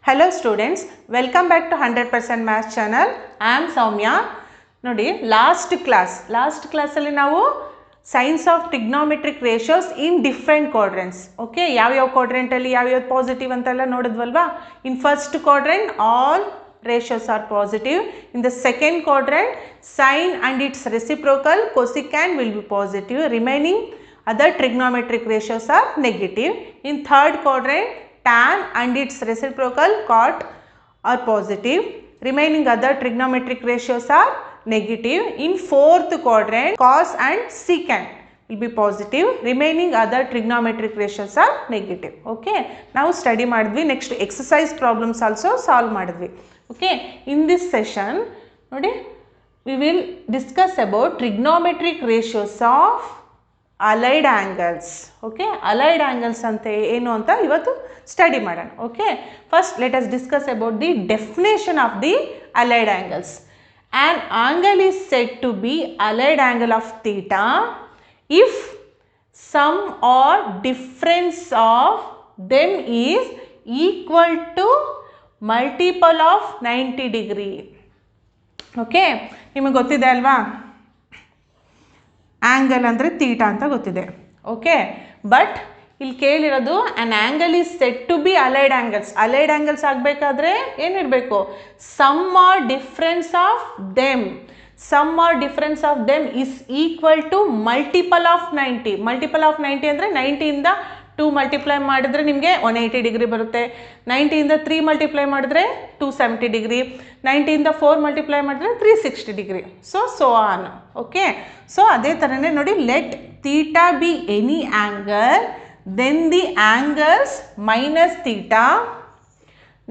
Hello students, welcome back to 100% Maths channel. I am Soumya. ನೋಡಿ last ಕ್ಲಾಸಲ್ಲಿ ನಾವು signs of trigonometric ratios in different quadrants. Okay, ಯಾವ್ಯಾವ ಕ್ವಾಡ್ರೆಂಟಲ್ಲಿ ಯಾವ್ಯಾವ positive ಅಂತೆಲ್ಲ ನೋಡಿದ್ವಲ್ವಾ. In first quadrant all ratios are positive. In the second quadrant, sine and its reciprocal cosecant will be positive. Remaining other trigonometric ratios are negative. In third quadrant, tan and its reciprocal cot are positive. Remaining other trigonometric ratios are negative. In fourth quadrant, cos and secant will be positive. Remaining other trigonometric ratios are negative. Okay, now study ಮಾಡಿದ್ವಿ. Next exercise problems also solve ಮಾಡಿದ್ವಿ. Okay, in this session ನೋಡಿ we will discuss about trigonometric ratios of allied angles. Okay, allied angles ante ಏನು ಅಂತ ಇವತ್ತು study ಮಾಡೋಣ. Okay, first let us discuss about the definition of the allied angles. An angle is said to be allied angle of theta if sum or difference of them is equal to multiple of 90 degree. Okay, ನಿಮಗೆ ಗೊತ್ತಿದೆ ಅಲ್ವಾ, angle ಅಂದರೆ theta ಅಂತ ಗೊತ್ತಿದೆ. Okay, but ಇಲ್ಲಿ ಕೇಳಿರೋದು an angle is set to be allied angles. Allied angles ಆಗಬೇಕಾದ್ರೆ ಏನಿರಬೇಕು, sum or difference of them. Sum or difference of them is equal to multiple of 90. Multiple of 90 ಅಂದರೆ 90ಇಂದ 2 multiply ಮಾಡಿದ್ರೆ ನಿಮಗೆ 180 degree ಬರುತ್ತೆ. 90ಇಂದ 3 multiply ಮಾಡಿದ್ರೆ 270 degree. 90ಇಂದ 4 multiply ಮಾಡಿದ್ರೆ 360 degree. So on. Okay, so ಅದೇ ಥರನೇ ನೋಡಿ, let theta be any angle then the angles minus theta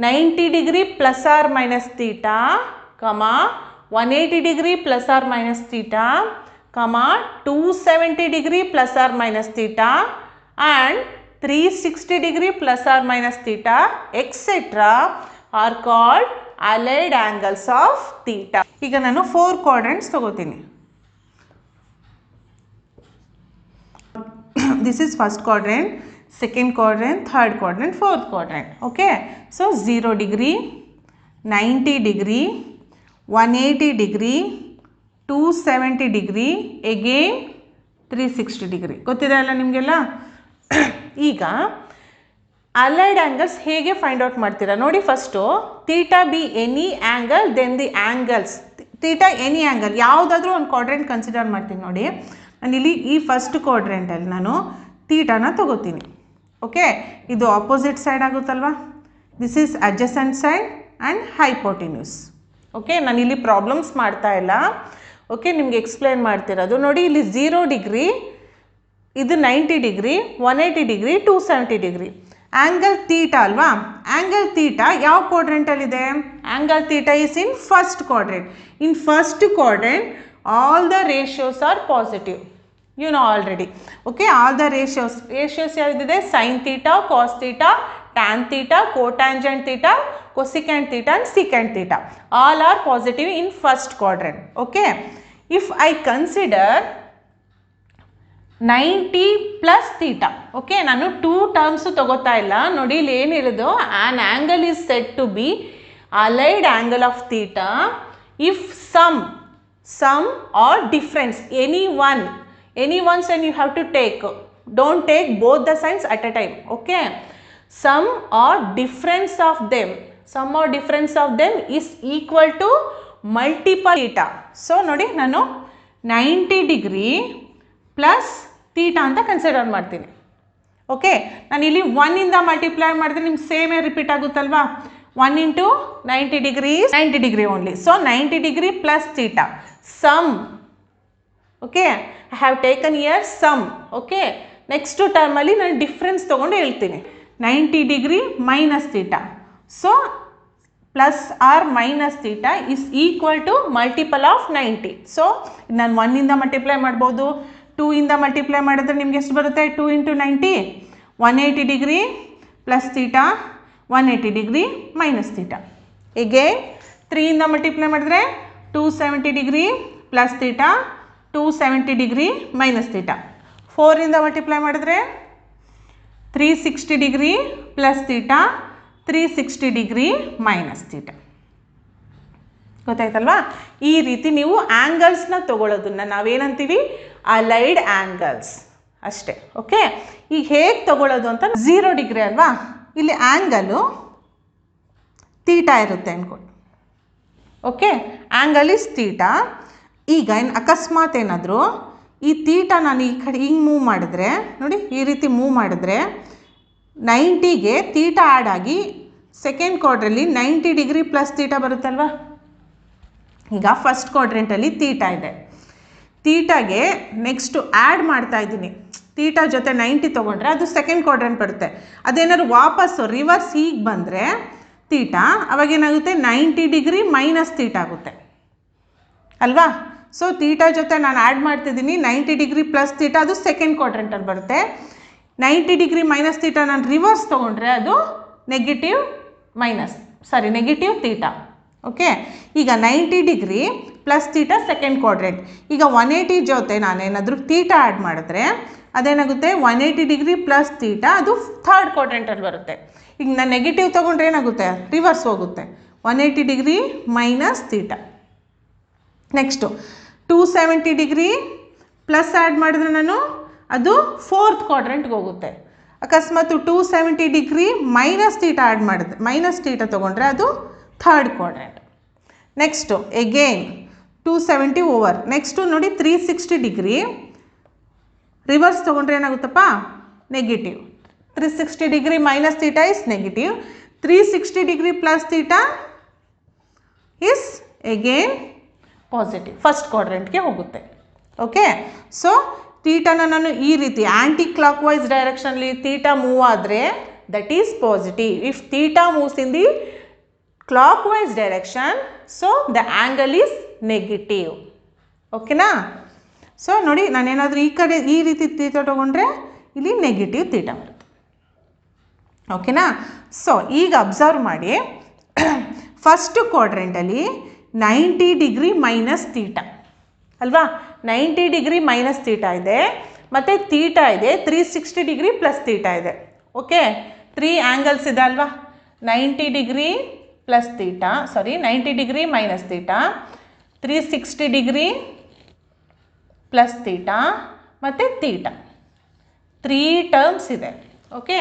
90 degree plus or minus theta, 180 degree plus or minus theta, 270 degree plus or minus theta and 360 degree plus or minus theta etc. are called allied angles of theta. ಈಗ ನಾನು 4 quadrants ತಗೋತೀನಿ. This is first quadrant, second quadrant, third quadrant, fourth quadrant. Okay, so 0 degree, 90 degree, 180 degree, 270 degree, again 360 degree. ಗೊತ್ತಿದೆ ಅಲ್ಲ ನಿಮಗೆಲ್ಲ. ಈಗ allied angles ಹೇಗೆ find out ಮಾಡ್ತೀರಾ ನೋಡಿ. First theta be any angle then the angles. Theta any angle ಯಾವುದಾದ್ರೂ ಒಂದು quadrant consider ಮಾಡ್ತೀನಿ ನೋಡಿ. ನಾನು ಇಲ್ಲಿ ಈ ಫಸ್ಟ್ ಕ್ವಾಡ್ರೆಂಟಲ್ಲಿ ನಾನು ತೀಟಾನ ತಗೋತೀನಿ. ಓಕೆ, ಇದು ಆಪೋಸಿಟ್ ಸೈಡ್ ಆಗುತ್ತಲ್ವಾ. This is adjacent side and hypotenuse. Okay, ನಾನು ಇಲ್ಲಿ ಪ್ರಾಬ್ಲಮ್ಸ್ ಮಾಡ್ತಾ ಇಲ್ಲ. ಓಕೆ, ನಿಮಗೆ ಎಕ್ಸ್ಪ್ಲೇನ್ ಮಾಡ್ತಿರೋದು ನೋಡಿ. ಇಲ್ಲಿ 0 ಡಿಗ್ರಿ, ಇದು 90 degree, 180 degree, 270 degree. Angle theta ಅಲ್ವಾ. ಆ್ಯಂಗಲ್ ತೀಟಾ ಯಾವ ಕ್ವಾಡ್ರೆಂಟಲ್ಲಿದೆ? Angle theta is in first quadrant. In first quadrant all the ratios are positive. You know already. Okay, all the ratios ಯಾವುದಿದೆ? Sine theta, cos theta, tan theta, cotangent theta, cosecant theta and secant theta. All are positive in first quadrant. Okay, if I consider 90 plus theta. Okay, ನಾನು 2 terms ತಗೋತಾ ಇಲ್ಲ ನೋಡಿ. ಇಲ್ಲಿ ಏನಿರೋದು, an angle is said to be allied angle of theta if sum or difference, any one sign you have to take. Don't take both the signs at a time. Okay, sum or difference of them is equal to multiple theta. So ನೋಡಿ, ನಾನು 90 degree plus theta ಅಂತ consider ಮಾಡ್ತೀನಿ. Okay, ನಾನು ಇಲ್ಲಿ 1ಇಂದ multiply ಮಾಡಿದ್ರೆ ನಿಮ್ಗೆ ಸೇಮೇ ರಿಪೀಟ್ ಆಗುತ್ತಲ್ವಾ. 1 into 90 degree 90 degree only. So 90 degree plus theta sum. Okay, I have taken here sum. Okay, next ಟರ್ಮಲ್ಲಿ ನಾನು ಡಿಫ್ರೆನ್ಸ್ ತೊಗೊಂಡು ಹೇಳ್ತೀನಿ. 90 degree minus theta. So plus or minus theta is equal to multiple of 90. So ನಾನು 1ಇಂದ multiply ಮಾಡ್ಬೋದು, 2ಇಂದ multiply ಮಾಡಿದ್ರೆ ನಿಮ್ಗೆ ಎಷ್ಟು ಬರುತ್ತೆ? 2 into 90, 180 degree plus theta, 180 degree minus theta. Again 3ಇಂದ ಮಲ್ಟಿಪ್ಲೈ ಮಾಡಿದ್ರೆ 270 degree plus theta, 270 degree minus theta. 4ಇಂದ ಮಲ್ಟಿಪ್ಲೈ ಮಾಡಿದ್ರೆ 360 degree plus theta, 360 degree minus theta. ಗೊತ್ತಾಯ್ತಲ್ವಾ? ಈ ರೀತಿ ನೀವು ಆ್ಯಂಗಲ್ಸ್ನ ತೊಗೊಳ್ಳೋದನ್ನು ನಾವೇನಂತೀವಿ ಅಲೈಡ್ ಆ್ಯಂಗಲ್ಸ್ ಅಷ್ಟೇ. ಓಕೆ, ಈಗ ಹೇಗೆ ತೊಗೊಳ್ಳೋದು ಅಂತ 0 ಡಿಗ್ರಿ ಅಲ್ವಾ, ಇಲ್ಲಿ ಆ್ಯಂಗಲು ತೀಟಾ ಇರುತ್ತೆ ಅಂದ್ಕೊಂಡು. Okay, angle is theta. ಈಗ ಅಕಸ್ಮಾತ್ ಏನಾದರೂ ಈ ತೀಟಾ ನಾನು ಈ ಕಡೆ ಹಿಂಗೆ ಮೂವ್ ಮಾಡಿದ್ರೆ ನೋಡಿ, ಈ ರೀತಿ ಮೂವ್ ಮಾಡಿದ್ರೆ 90ಗೆ ತೀಟಾ ಆ್ಯಡ್ ಆಗಿ ಸೆಕೆಂಡ್ ಕ್ವಾಡ್ರಲ್ಲಿ 90 ಡಿಗ್ರಿ ಪ್ಲಸ್ ತೀಟಾ ಬರುತ್ತಲ್ವ. ಈಗ ಫಸ್ಟ್ ಕ್ವಾಡ್ರೆಂಟಲ್ಲಿ ತೀಟಾ ಇದೆ, ತೀಟಾಗೆ ನೆಕ್ಸ್ಟು ಆ್ಯಡ್ ಮಾಡ್ತಾ ಇದ್ದೀನಿ. ತೀಟಾ ಜೊತೆ 90 ತೊಗೊಂಡ್ರೆ ಅದು ಸೆಕೆಂಡ್ ಕ್ವಾಡ್ರೆಂಟ್ ಬರುತ್ತೆ. ಅದೇನಾದ್ರು ವಾಪಸ್ಸು ರಿವರ್ಸ್ ಹೀಗೆ ಬಂದರೆ ತೀಟಾ ಅವಾಗೇನಾಗುತ್ತೆ 90 ಡಿಗ್ರಿ ಮೈನಸ್ ತೀಟಾ ಆಗುತ್ತೆ ಅಲ್ವಾ. ಸೊ ತೀಟಾ ಜೊತೆ ನಾನು ಆ್ಯಡ್ ಮಾಡ್ತಿದ್ದೀನಿ 90 ಡಿಗ್ರಿ ಪ್ಲಸ್ ತೀಟಾ, ಅದು ಸೆಕೆಂಡ್ ಕ್ವಾಡ್ರೆಂಟಲ್ಲಿ ಬರುತ್ತೆ. 90 ಡಿಗ್ರಿ ಮೈನಸ್ ತೀಟಾ ನಾನು ರಿವರ್ಸ್ ತೊಗೊಂಡ್ರೆ ಅದು ನೆಗೆಟಿವ್ ತೀಟಾ. ಓಕೆ, ಈಗ 90 degree plus theta second quadrant. ಈಗ 180 ಜೊತೆ ನಾನೇನಾದರೂ ತೀಟಾ ಆ್ಯಡ್ ಮಾಡಿದ್ರೆ ಅದೇನಾಗುತ್ತೆ 180 ಡಿಗ್ರಿ ಪ್ಲಸ್ ತೀಟಾ, ಅದು ಥರ್ಡ್ ಕ್ವಾಡ್ರೆಂಟಲ್ಲಿ ಬರುತ್ತೆ. ಈಗ ನಾನು ನೆಗೆಟಿವ್ ತೊಗೊಂಡ್ರೆ ಏನಾಗುತ್ತೆ ರಿವರ್ಸ್ ಹೋಗುತ್ತೆ, 180 degree minus theta. Next 270 degree plus add ಮಾಡಿದ್ರೆ ನಾನು ಅದು ಫೋರ್ತ್ ಕ್ವಾಡ್ರೆಂಟ್ಗೆ ಹೋಗುತ್ತೆ. ಅಕಸ್ಮಾತ್ 270 ಡಿಗ್ರಿ ಮೈನಸ್ ತೀಟಾ ಆ್ಯಡ್ ಮಾಡಿದ್ರೆ ಮೈನಸ್ ತೀಟಾ ತೊಗೊಂಡ್ರೆ ಅದು third quadrant. Next again 270 over. Next ನೋಡಿ 360 ಡಿಗ್ರಿ ರಿವರ್ಸ್ ತೊಗೊಂಡ್ರೆ ಏನಾಗುತ್ತಪ್ಪ negative. 360 degree minus theta is negative, 360 degree plus theta is again positive, first ಕ್ವಾಡ್ರೆಂಟ್ಗೆ ಹೋಗುತ್ತೆ. ಓಕೆ, ಸೊ ತೀಟಾನ ನಾನು ಈ ರೀತಿ ಆ್ಯಂಟಿ ಕ್ಲಾಕ್ ವೈಸ್ ಡೈರೆಕ್ಷನಲ್ಲಿ ತೀಟಾ ಮೂವ್ ಆದರೆ that is positive. If theta moves in the clockwise direction, so the angle is negative. ಓಕೆನಾ? So ನೋಡಿ, ನಾನೇನಾದರೂ ಈ ಕಡೆ ಈ ರೀತಿ ತೀಟಾ ತೊಗೊಂಡ್ರೆ ಇಲ್ಲಿ ನೆಗೆಟಿವ್ ತೀಟಾ ಬರುತ್ತೆ. ಓಕೆನಾ? ಸೊ ಈಗ ಅಬ್ಸರ್ವ್ ಮಾಡಿ, ಫಸ್ಟ್ ಕ್ವಾಡ್ರೆಂಟಲ್ಲಿ 90 ಡಿಗ್ರಿ ಮೈನಸ್ ತೀಟಾ ಅಲ್ವಾ, 90 ಡಿಗ್ರಿ ಮೈನಸ್ ತೀಟಾ ಇದೆ, ಮತ್ತು ತೀಟಾ ಇದೆ 360 ಡಿಗ್ರಿ ಪ್ಲಸ್ ತೀಟಾ ಇದೆ. ಓಕೆ, 3 ಆ್ಯಂಗಲ್ಸ್ ಇದೆ ಅಲ್ವಾ, 90 degree plus theta, 90 degree minus theta, 360 degree plus theta ಮತ್ತು ತೀಟಾ, 3 ಟರ್ಮ್ಸ್ ಇದೆ. ಓಕೆ,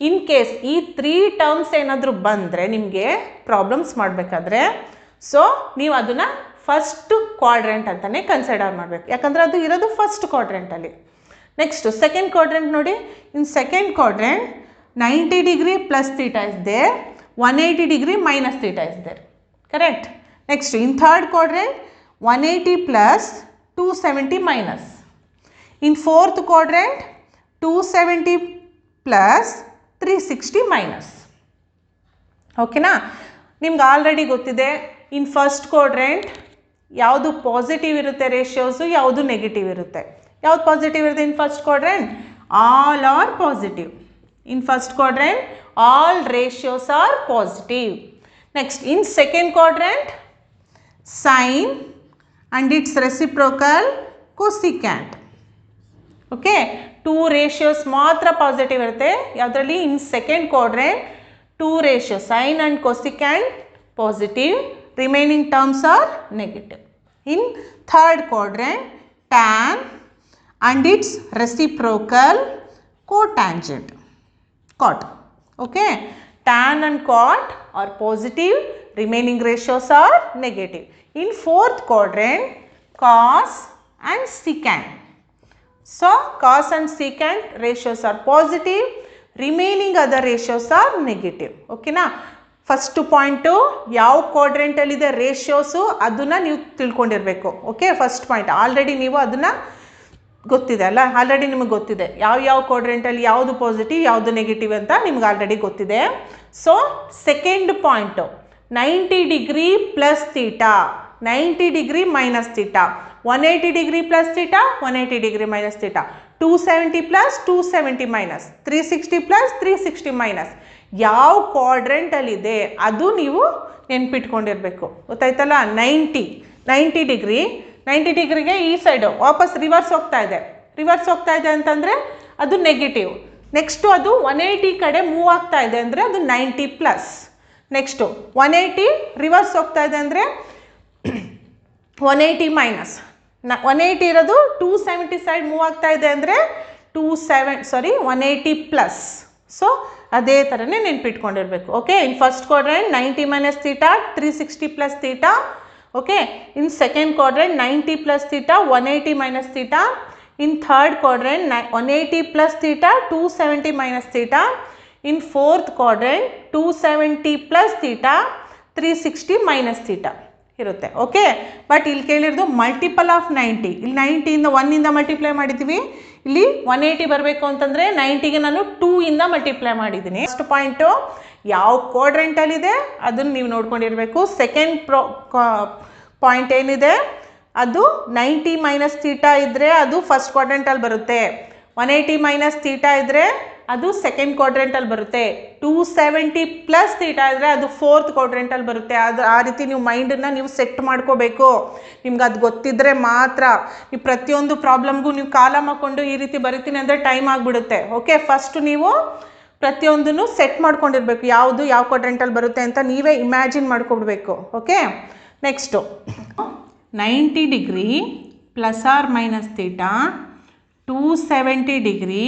ಇನ್ ಕೇಸ್ ಈ 3 ಟರ್ಮ್ಸ್ ಏನಾದರೂ ಬಂದರೆ ನಿಮಗೆ ಪ್ರಾಬ್ಲಮ್ಸ್ ಮಾಡಬೇಕಾದ್ರೆ, ಸೊ ನೀವು ಅದನ್ನು ಫಸ್ಟ್ ಕ್ವಾಡ್ರೆಂಟ್ ಅಂತಲೇ ಕನ್ಸಿಡರ್ ಮಾಡಬೇಕು, ಯಾಕಂದರೆ ಅದು ಇರೋದು ಫಸ್ಟ್ ಕ್ವಾಡ್ರೆಂಟಲ್ಲಿ. ನೆಕ್ಸ್ಟು ಸೆಕೆಂಡ್ ಕ್ವಾಡ್ರೆಂಟ್ ನೋಡಿ, in second quadrant 90 degree plus theta is there, 180 degree minus theta is there, correct. Next in third quadrant 180 plus 270 minus. In fourth quadrant 270 plus 360 minus. ಓಕೆನಾ? ನಿಮ್ಗೆ already ಗೊತ್ತಿದೆ, in first quadrant ಯಾವುದು positive ಇರುತ್ತೆ ratios, ಯಾವುದು negative ಇರುತ್ತೆ. ಯಾವುದು positive ಇರುತ್ತೆ in first quadrant? All are positive. In first quadrant all ratios are positive. Next in second quadrant sine and its reciprocal cosecant. Okay, 2 ratios ಮಾತ್ರ positive ಇರುತ್ತೆ. ಯಾವುದರಲ್ಲಿ? In second quadrant 2 ratio sine and cosecant positive, remaining terms are negative. In third quadrant tan and its reciprocal cotangent, cot. Okay, tan and cot are positive, remaining ratios are negative. In fourth quadrant cos and secant, so cos and secant ratios are positive, remaining other ratios are negative. Okay na? First point ಯಾವ ಕ್ವಾಡ್ರೆಂಟಲ್ಲಿದೆ ratios ಅದನ್ನು ನೀವು ತಿಳ್ಕೊಂಡಿರಬೇಕು. Okay, first point already ನೀವು ಅದನ್ನು ಗೊತ್ತಿದೆ ಅಲ್ಲ, already ನಿಮಗೆ ಗೊತ್ತಿದೆ ಯಾವ ಕ್ವಾಡ್ರೆಂಟಲ್ಲಿ ಯಾವುದು ಪಾಸಿಟಿವ್ ಯಾವುದು ನೆಗೆಟಿವ್ ಅಂತ ನಿಮ್ಗೆ ಆಲ್ರೆಡಿ ಗೊತ್ತಿದೆ. So second point 90 degree plus theta, 90 degree minus theta, 180 degree plus theta, 180 degree minus theta, 270 plus 270 minus, 360 plus 360 minus. ಯಾವ ಕ್ವಾಡ್ರೆಂಟಲ್ಲಿದೆ ಅದು ನೀವು ನೆನ್ಪಿಟ್ಕೊಂಡಿರಬೇಕು. ಗೊತ್ತಾಯ್ತಲ್ಲ? 90 ಡಿಗ್ರಿಗೆ ಈ ಸೈಡು ವಾಪಸ್ ರಿವರ್ಸ್ ಹೋಗ್ತಾ ಇದೆ ಅಂತಂದರೆ ಅದು ನೆಗೆಟಿವ್. ನೆಕ್ಸ್ಟು ಅದು 180 ಕಡೆ ಮೂವ್ ಆಗ್ತಾ ಇದೆ ಅಂದರೆ ಅದು 90 ಪ್ಲಸ್. ನೆಕ್ಸ್ಟು 180 ರಿವರ್ಸ್ ಹೋಗ್ತಾ ಇದೆ ಅಂದರೆ 180 ಮೈನಸ್. 180 ಇರೋದು 270 ಸೈಡ್ ಮೂವ್ ಆಗ್ತಾ ಇದೆ ಅಂದರೆ 180 ಪ್ಲಸ್. ಸೊ ಅದೇ ಥರನೇ ನೆನ್ಪಿಟ್ಕೊಂಡಿರಬೇಕು. Okay, in first quadrant 90 minus theta 360 plus theta. Okay, in second quadrant 90 plus theta 180 minus theta. In third quadrant 180 plus theta 270 minus theta. In fourth quadrant 270 plus theta 360 minus theta ಇರುತ್ತೆ. Okay, but ಇಲ್ಲಿ ಕೇಳಿರೋದು multiple of 90. ಇಲ್ಲಿ 90ಇಂದ 1ಇಂದ multiply ಮಾಡಿದ್ದೀವಿ. ಇಲ್ಲಿ 180 ಬರಬೇಕು ಅಂತಂದರೆ 90ಗೆ ನಾನು 2ಇಂದ multiply ಮಾಡಿದ್ದೀನಿ. ಫಸ್ಟ್ ಪಾಯಿಂಟು ಯಾವ ಕ್ವಾಡ್ರೆಂಟಲ್ಲಿದೆ ಅದನ್ನು ನೀವು ನೋಡ್ಕೊಂಡಿರಬೇಕು. ಸೆಕೆಂಡ್ ಪಾಯಿಂಟ್ ಏನಿದೆ ಅದು 90 ಮೈನಸ್ ಥೀಟಾ ಇದ್ದರೆ ಅದು ಫಸ್ಟ್ ಕ್ವಾಡ್ರೆಂಟಲ್ಲಿ ಬರುತ್ತೆ. 180 ಮೈನಸ್ ಥೀಟಾ ಇದ್ದರೆ ಅದು ಸೆಕೆಂಡ್ ಕ್ವಾಡ್ರೆಂಟಲ್ಲಿ ಬರುತ್ತೆ. 270 ಪ್ಲಸ್ ಥೀಟಾ ಇದ್ದರೆ ಅದು ಫೋರ್ತ್ ಕ್ವಾಡ್ರೆಂಟಲ್ಲಿ ಬರುತ್ತೆ. ಅದು ಆ ರೀತಿ ನೀವು ಮೈಂಡನ್ನು ನೀವು ಸೆಟ್ ಮಾಡ್ಕೋಬೇಕು. ನಿಮ್ಗೆ ಅದು ಗೊತ್ತಿದ್ದರೆ ಮಾತ್ರ. ನೀವು ಪ್ರತಿಯೊಂದು ಪ್ರಾಬ್ಲಮ್ಗೂ ನೀವು ಕಾಲಮ್ ಹಾಕ್ಕೊಂಡು ಈ ರೀತಿ ಬರಿತೀನಿ ಅಂದರೆ ಟೈಮ್ ಆಗಿಬಿಡುತ್ತೆ. ಓಕೆ, ಫಸ್ಟು ನೀವು ಪ್ರತಿಯೊಂದನ್ನು ಸೆಟ್ ಮಾಡ್ಕೊಂಡಿರ್ಬೇಕು. ಯಾವುದು ಯಾವ ಕ್ವಾಡ್ರೆಂಟಲ್ಲಿ ಬರುತ್ತೆ ಅಂತ ನೀವೇ ಇಮ್ಯಾಜಿನ್ ಮಾಡ್ಕೊಬಿಡ್ಬೇಕು. Okay, next 90 degree plus or minus theta 270 degree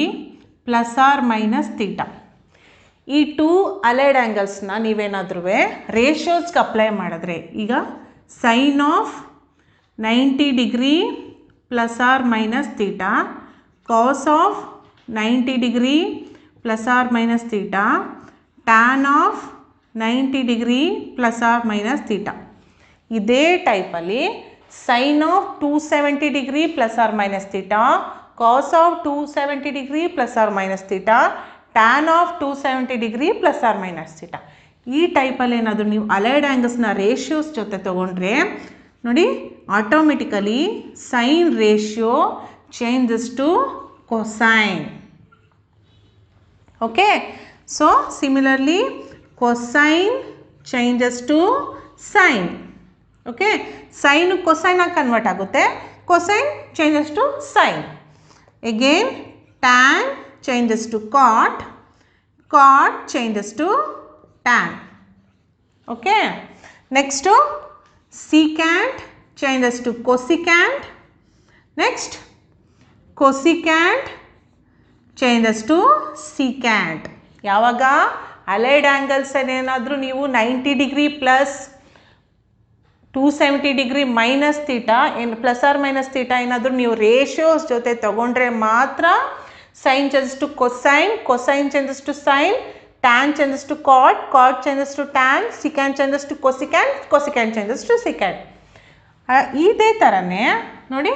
plus or minus theta. ಈ 2 ಅಲೈಡ್ ಆ್ಯಂಗಲ್ಸ್ನ ನೀವೇನಾದ್ರೂ ರೇಷಿಯೋಸ್ಗೆ ಅಪ್ಲೈ ಮಾಡಿದ್ರೆ, ಈಗ sine of 90 degree plus or minus theta cos of 90 degree plus or minus theta tan of 90 degree plus or minus theta. ಇದೇ ಟೈಪಲ್ಲಿ sine of 270 degree plus or minus theta cos of 270 degree plus or minus theta tan of 270 degree plus or minus theta. ಈ ಟೈಪಲ್ಲಿ ಏನಾದರೂ ನೀವು allied ಆ್ಯಂಗಲ್ಸ್ನ ratios ಜೊತೆ ತೊಗೊಂಡ್ರೆ ನೋಡಿ, automatically sine ratio changes to cosine. Okay, so similarly cosine changes to sine. Okay, sine ಕೊಸೈನಾಗಿ convert ಆಗುತ್ತೆ. Cosine changes to sine. Again tan changes to cot, cot changes to tan. Okay, next secant changes to cosecant. Next cosecant changes to secant. ಯಾವಾಗ allied angles ಏನಾದರೂ ನೀವು 90 degree plus 270 degree minus theta ಏನು plus or minus theta ಏನಾದರೂ ನೀವು ratios ಜೊತೆ ತೊಗೊಂಡ್ರೆ ಮಾತ್ರ sin changes to cosine, cosine changes to sine, tan changes to cot, cot changes to tan, secant changes to cosecant, cosecant changes to secant. ಇದೇ ಥರನೇ ನೋಡಿ,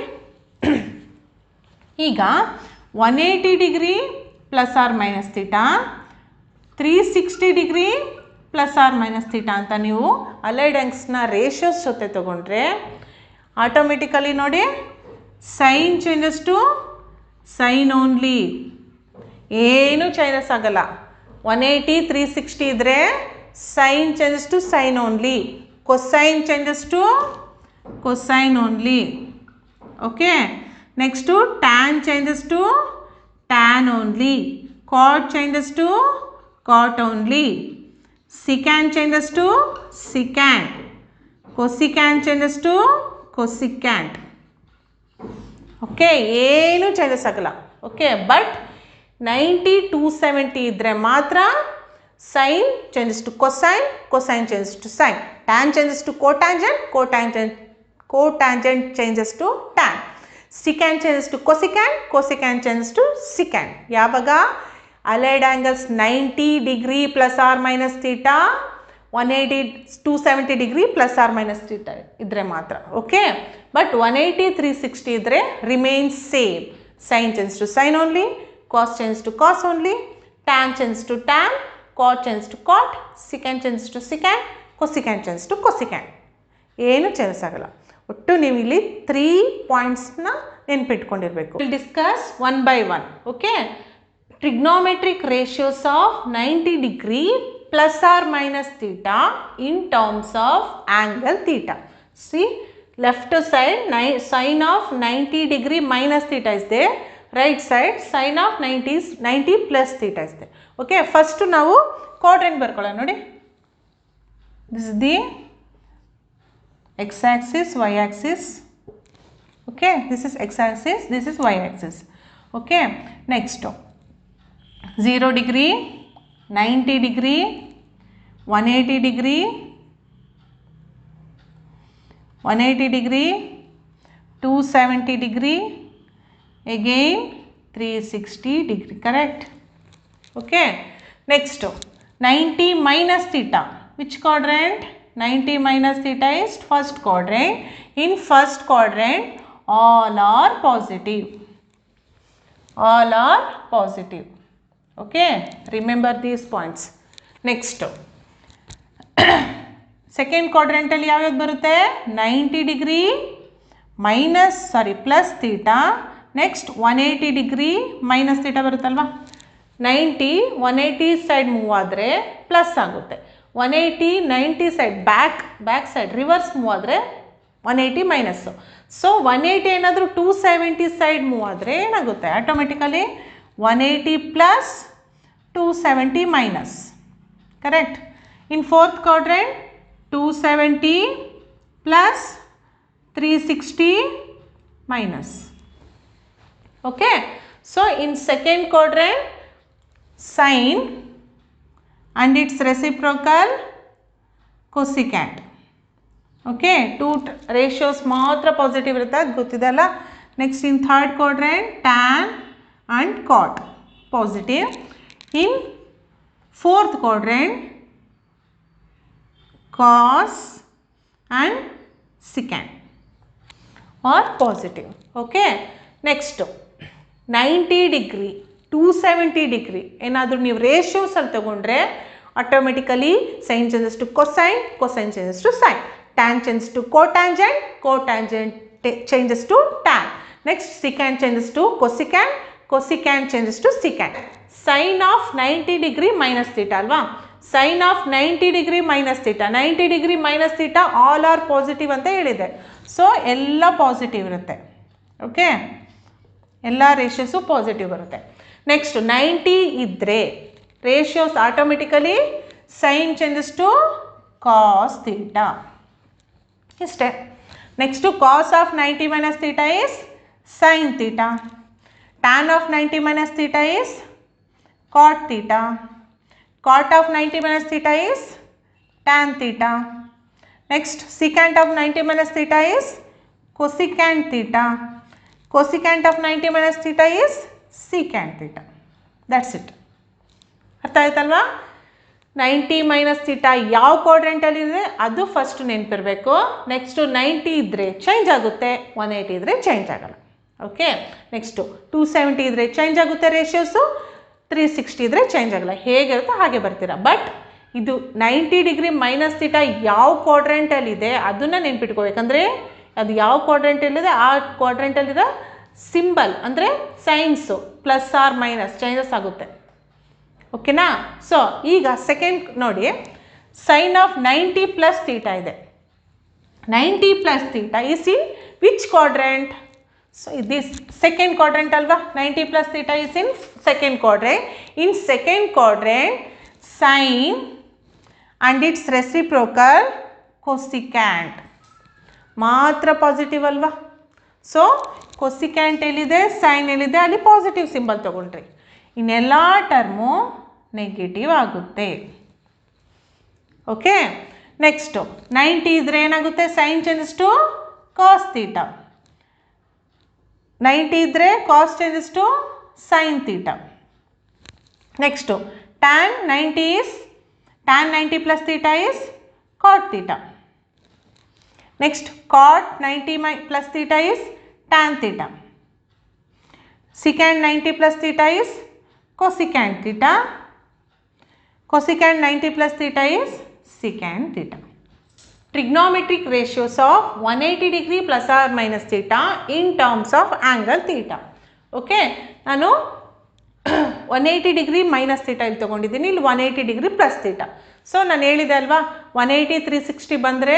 ಈಗ 180 degree plus or minus theta 360 degree plus or minus theta ಅಂತ ನೀವು allied ಆ್ಯಂಗಲ್ಸ್ನ ratios ಜೊತೆ ತೊಗೊಂಡ್ರೆ automatically ನೋಡಿ sine changes to sine only, ಏನು ಚೇಂಜಸ್ ಆಗಲ್ಲ. 180 360 ಇದ್ದರೆ sine changes to sine only, cosine changes to cosine only. Okay, next tan changes to tan only, cot changes to cot only, secant changes to secant, cosecant changes to cosecant. Okay, ಏನು changes ಆಗಲ್ಲ. Okay, but 90 270 ಇದ್ದರೆ ಮಾತ್ರ sine changes to cosine, cosine changes to sine, tan changes to cotangent, cotangent changes to tan, secant changes to cosecant, cosecant changes to secant. ಯಾವಾಗ allied angles 90 degree plus or minus theta 180 270 degree plus or minus theta ಇದ್ದರೆ ಮಾತ್ರ. Okay, but 180 360 ಇದ್ದರೆ remains same. Sine changes to sine only, cos changes to cos only, tan changes to tan, cot changes to cot, secant changes to secant, cosecant changes to cosecant. ಏನು changes ಆಗಲ್ಲ. ಒಟ್ಟು ನೀವು ಇಲ್ಲಿ 3 ಪಾಯಿಂಟ್ಸ್ನ ನೆನ್ಪಿಟ್ಕೊಂಡಿರಬೇಕು. Will discuss one by one. Okay, trigonometric ratios of 90 degree plus or minus theta in terms of angle theta. See, left side sin of 90 degree minus theta is there, right side sine of 90 plus theta ಇದೆ. Okay, first ನಾವು quadrant ಬರ್ಕೊಳ್ಳೋಣ ನೋಡಿ. This is the X axis, Y axis. Okay, this is X axis, this is Y axis. Okay, next 0 degree, 90 degree, 180 degree, 180 degree, 270 degree, again 360 degree, correct? Okay, next 90 minus theta, which quadrant? 90 minus theta is first quadrant. In first quadrant all are positive, all are positive. Okay, remember these points. Next second quadrant ಅಲ್ಲಿ ಯಾವ್ಯಾವ್ದು ಬರುತ್ತೆ? 90 degree plus theta. Next 180 degree minus theta ಬರುತ್ತಲ್ವಾ. 90 180 side move ಆದರೆ plus ಆಗುತ್ತೆ. 180 90 side back side reverse move ಆದರೆ 180 minus. So 180 ಏನಾದರೂ 270 side move ಆದರೆ ಏನಾಗುತ್ತೆ? Automatically 180 plus 270 minus, correct? In fourth quadrant 270 plus 360 minus. Okay, so in second quadrant sine and its reciprocal cosecant. Okay, two ratios ಮಾತ್ರ positive ಇರುತ್ತೆ, ಅದು ಗೊತ್ತಿದೆ ಅಲ್ಲ. Next in third quadrant tan and cot positive. In fourth quadrant cos and secant or positive. Okay, next 90 degree 270 degree ಏನಾದರೂ ನೀವು ರೇಷಿಯೋಸಲ್ಲಿ ತಗೊಂಡ್ರೆ automatically sine changes to cosine, cosine changes to sine, tan changes to cotangent, cotangent changes to tan. Next secant changes to cosecant, cosecant changes to secant. Sine of 90 degree minus theta ಅಲ್ವಾ? Sine of 90 degree minus theta, 90 degree minus theta all are positive ಅಂತ ಹೇಳಿದೆ. So ಎಲ್ಲ positive ಇರುತ್ತೆ. Okay, ಎಲ್ಲ ratios positive ಬರುತ್ತೆ. Next 90 ಇದ್ದರೆ ratios automatically sine changes to cos theta, ಇಷ್ಟೇ. Next cos of 90 minus theta is sine theta, tan of 90 minus theta is cot theta, cot of 90 minus theta is tan theta. Next secant of 90 minus theta is cosecant theta, cosecant of 90 minus theta is secant theta. That's it. ಅರ್ಥ ಆಯ್ತಲ್ವಾ? 90 minus theta ಯಾವ ಕ್ವಾಡ್ರೆಂಟಲ್ಲಿ ಇದೆ ಅದು first ನೆನಪಿರಬೇಕು. Next 90 ಇದ್ದರೆ change ಆಗುತ್ತೆ, 180 ಇದ್ದರೆ change ಆಗಲ್ಲ. Okay, next 270 ಇದ್ದರೆ ಚೇಂಜ್ ಆಗುತ್ತೆ ರೇಷಿಯೋಸು, 360 ಇದ್ದರೆ ಚೇಂಜ್ ಆಗಲ್ಲ. ಹೇಗಿರುತ್ತೋ ಹಾಗೆ ಬರ್ತೀರಾ. ಬಟ್ ಇದು 90 ಡಿಗ್ರಿ ಮೈನಸ್ ಥೀಟಾ ಯಾವ ಕ್ವಾಡ್ರೆಂಟಲ್ಲಿದೆ ಅದನ್ನು ನೆನ್ಪಿಟ್ಕೋಬೇಕಂದ್ರೆ ಅದು ಯಾವ ಕ್ವಾಡ್ರೆಂಟಲ್ಲಿದೆ ಆ ಕ್ವಾಡ್ರೆಂಟಲ್ಲಿರೋ ಸಿಂಬಲ್ ಅಂದರೆ signs plus or minus changes ಆಗುತ್ತೆ. ಓಕೆನಾ? ಸೊ ಈಗ ಸೆಕೆಂಡ್ ನೋಡಿ, ಸೈನ್ ಆಫ್ 90 ಪ್ಲಸ್ ಥೀಟಾ ಇದೆ. 90 plus theta is in which quadrant? So this second quadrant alva, 90 plus theta is in second quadrant. In second quadrant sine and its reciprocal cosecant ಮಾತ್ರ positive ಅಲ್ವಾ? So cosecant ಎಲ್ಲಿದೆ, sine ಎಲ್ಲಿದೆ, ಅಲ್ಲಿ positive symbol ತಗೊಳ್ರಿ. ಇನ್ನೆಲ್ಲ term negative ಆಗುತ್ತೆ. Okay, next 90 ಇದ್ರೆ ಏನಾಗುತ್ತೆ? Sine changes to cos theta, 90 ಇದ್ದರೆ cos changes to sine theta. Next tan 90 is tan 90 plus theta is cot theta. Next cot 90 plus theta is tan theta. Secant 90 plus theta is cosecant theta. Cosecant 90 plus theta is secant theta. Trigonometric ratios of 180 degree plus or minus theta in terms of angle theta. Okay, ನಾನು 180 degree minus theta ಇಲ್ಲಿ ತೊಗೊಂಡಿದ್ದೀನಿ, ಇಲ್ಲಿ 180 degree plus theta. So ನಾನು ಹೇಳಿದೆ ಅಲ್ವಾ, 180 360 ಬಂದರೆ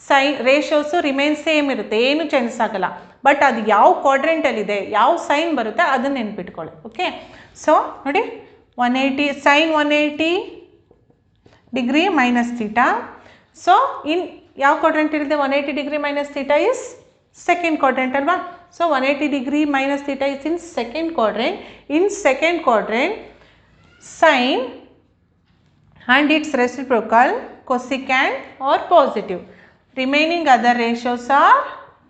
sign ratios remain same ಇರುತ್ತೆ, ಏನು ಚೇಂಜಸ್ ಆಗಲ್ಲ. ಬಟ್ ಅದು ಯಾವ ಕ್ವಾಡ್ರೆಂಟಲ್ಲಿದೆ, ಯಾವ ಸೈನ್ ಬರುತ್ತೆ ಅದನ್ನು ನೆನ್ಪಿಟ್ಕೊಳ್ಳಿ. ಓಕೆ, ಸೊ ನೋಡಿ 180 sine 180 degree minus theta. So in ಯಾವ ಕ್ವಾಡ್ರೆಂಟ್ ಇರುತ್ತೆ? 180 degree minus theta is second quadrant ಅಲ್ವಾ? So 180 degree minus theta is in second quadrant. In second quadrant sine and its reciprocal cosecant are positive. Remaining other ratios are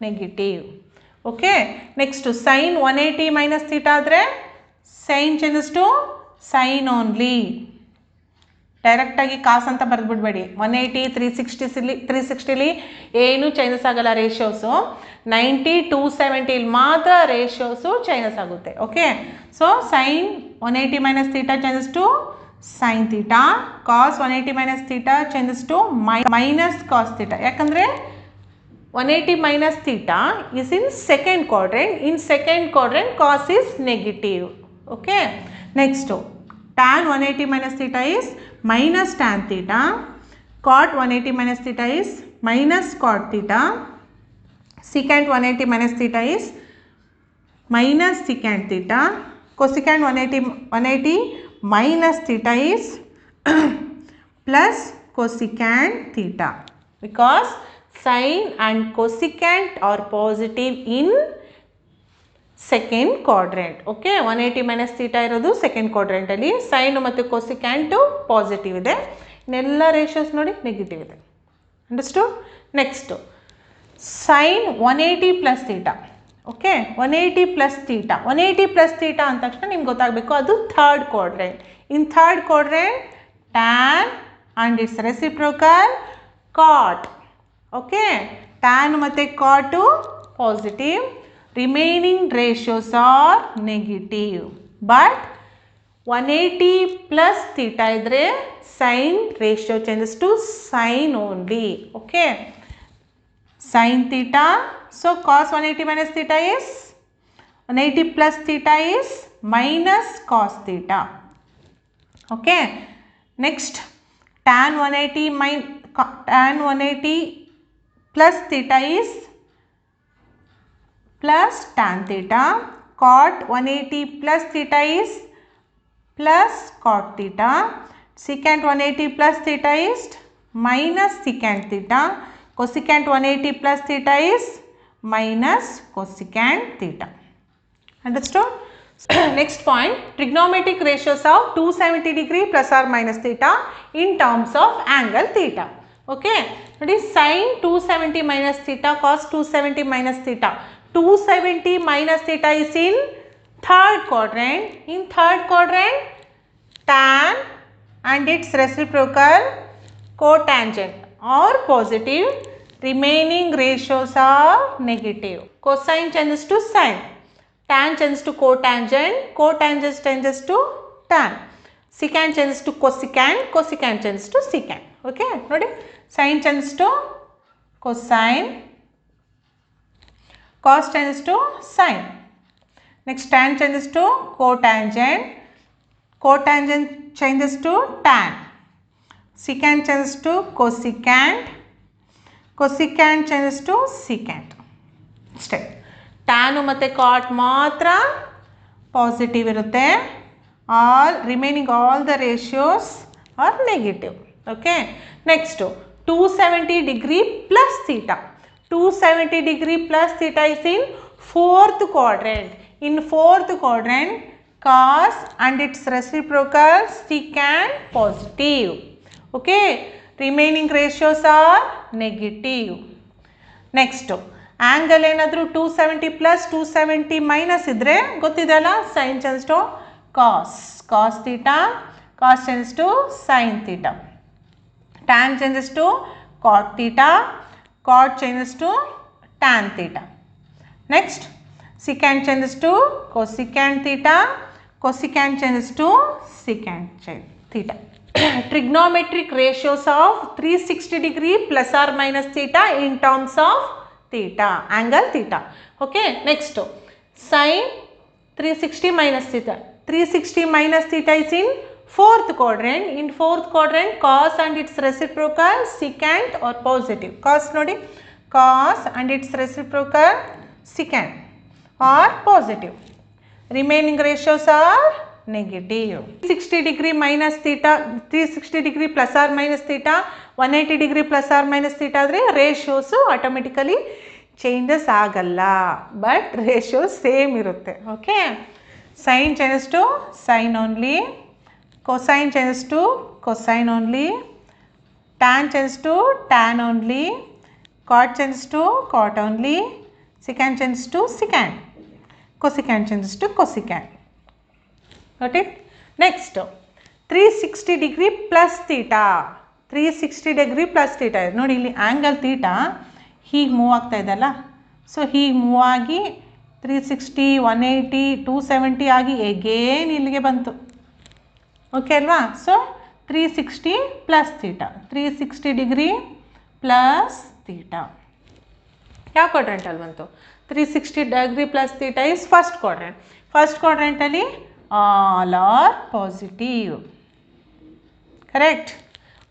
negative. Okay, next to sin 180 minus theta ಆದರೆ sin changes to sin only. ಡೈರೆಕ್ಟಾಗಿ ಕಾಸ್ ಅಂತ ಬರೆದ್ಬಿಡ್ಬೇಡಿ. 180 360ಲಿ ಏನು changes ಆಗಲ್ಲ ratios. 90 270 ಮಾತ್ರ ratios changes ಆಗುತ್ತೆ. Okay, so sine 180 minus theta changes to sine theta, cos 180 minus theta changes to minus cos theta. ಯಾಕಂದರೆ 180 minus theta is in second quadrant. In second quadrant cos is negative. Okay, next tan 180 minus theta is minus tan theta, cot 180 minus theta is minus cot theta, secant 180 minus theta is minus secant theta, cosecant 180 minus theta is plus cosecant theta, because sine and cosecant are positive in second quadrant. Okay, 180 minus theta ಇರೋದು second ಕ್ವಾಡ್ರೆಂಟಲ್ಲಿ, sine ಮತ್ತು cosecant positive ಇದೆ, ಇನ್ನೆಲ್ಲ ratios ನೋಡಿ negative ಇದೆ. Understood? Next sine 180 plus theta. Okay, 180 plus theta, 180 plus theta ಅಂದ ತಕ್ಷಣ ನಿಮ್ಗೆ ಗೊತ್ತಾಗಬೇಕು ಅದು third quadrant. In third quadrant tan and its reciprocal cot. Okay, tan ಮತ್ತು cot positive, remaining ratios are negative. But 180 plus theta idre sin ratio changes to sin only. Okay, sin theta, so cos 180 minus theta is 180 plus theta is minus cos theta. Okay, next tan 180 plus theta is plus tan theta, cot 180 plus theta is plus cot theta, secant 180 plus theta is minus secant theta, cosecant 180 plus theta is minus cosecant theta. Understood? Next point, trigonometric ratios of 270 degree plus or minus theta in terms of angle theta. Okay, that is sin 270 minus theta, cos 270 minus theta. 270 minus theta is in third quadrant. In third quadrant, tan and its reciprocal cotangent are positive. Remaining ratios are negative. Cosine changes to sine, tan changes to cotangent, cotangent changes to tan, secant changes to cosecant, cosecant changes to secant. Okay, nodi sine changes to cosine, cos changes to sine. Next tan changes to cotangent, cotangent changes to tan, secant changes to cosecant, cosecant changes to secant. Step tan ಮತ್ತು cot ಮಾತ್ರ positive ಇರುತ್ತೆ. Remaining all the ratios are negative. Okay, next 270 degree plus theta. 270 degree plus theta is in fourth quadrant. In fourth quadrant, cos and its reciprocal secant positive. Okay, remaining ratios are negative. Next, angle ಏನಾದರೂ 270 plus 270 minus ಇದ್ರೆ ಗೊತ್ತಿದೆಯಲ್ಲ, sin changes to cos, cos theta, cos changes to sin theta, tan changes to cot theta, cot changes to tan theta. Next, secant changes to cosecant theta, cosecant changes to secant theta. Trigonometric ratios of 360 degree plus or minus theta in terms of theta, angle theta. Okay, next sin 360 minus theta. 360 minus theta is in fourth quadrant. In fourth quadrant, cos and its reciprocal secant or positive. Cos nodi, cos and its reciprocal secant or positive. Remaining ratios are negative. 360 degree minus theta, 360 degree plus or minus theta, 180 degree plus or minus theta ಆದರೆ ratios automatically changes ಆಗಲ್ಲ, but ratios same ಇರುತ್ತೆ. Okay, sin changes to sin only, cosine changes to cosine only, tan changes to tan only, cot changes to cot only, secant changes to secant, cosecant changes to cosecant. Got it? Next, 360 degree plus theta. 360 degree plus theta. ನೋಡಿ ಇಲ್ಲಿ angle theta ಹೀಗೆ move ಆಗ್ತಾ ಇದೆಲ್ಲ, so ಹೀಗೆ move ಆಗಿ 360, 180, 270 ಆಗಿ again ಇಲ್ಲಿಗೆ ಬಂತು. ಓಕೆ ಅಲ್ವಾ? So 360 plus theta, 360 degree plus theta ಯಾವ ಕ್ವಾಡ್ರೆಂಟಲ್ಲಿ ಬಂತು? 360 degree plus theta is first quadrant. First quadrant ಅಲ್ಲಿ all are positive. Correct?